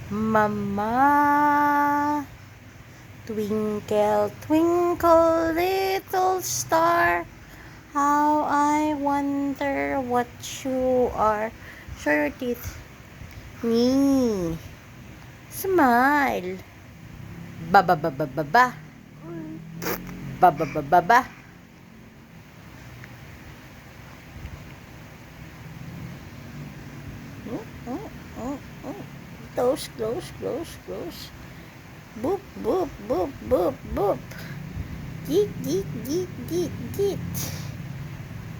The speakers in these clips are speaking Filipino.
Mama, twinkle, twinkle, little star, how I wonder what you are. Show your teeth. Nee. Smile. Ba ba ba ba ba ba. Ba ba ba ba ba. Close, close, close, close. Boop, boop, boop, boop, boop. Geek, geek, geek, geek, geek.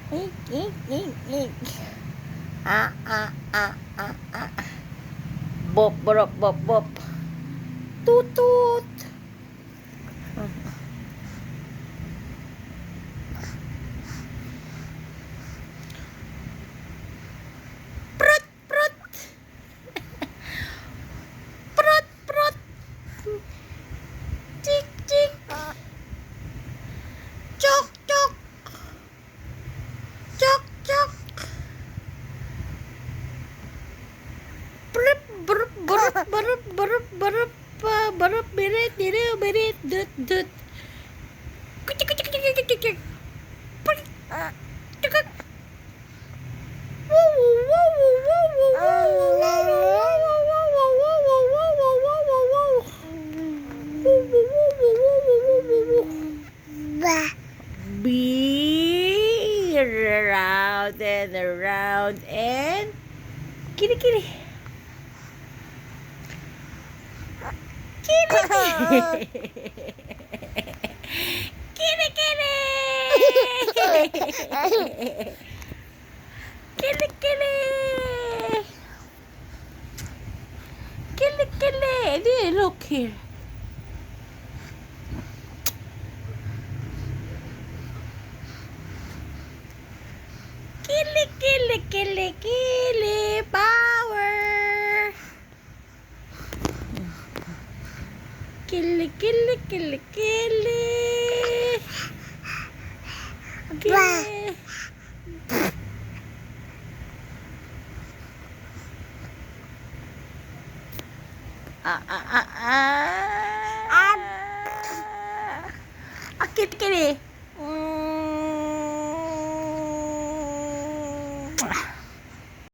Eek, eek, eek, eek. Ah, ah, ah, ah, ah. Bop, bop, bop, bop. Toot, toot. Prut, prut. Prut, prut. Chik, chik. Chok, chok. Chok, chok. Brup, brup, brup, brup, brup, brup, brup, birit, birit, birit, dut, dut. Kucik, kucik, kucik, kucik, kucik. Prit, cukak. Wow, wow, wow, wow, wow, wow, be around and kitty kitty kitty kitty kitty kitty kitty kitty look here. Kili, kili, kili, kili, power. Kili, kili, kili, kili. Kili. Ah, ah, ah, ah. Ah, kili, kili.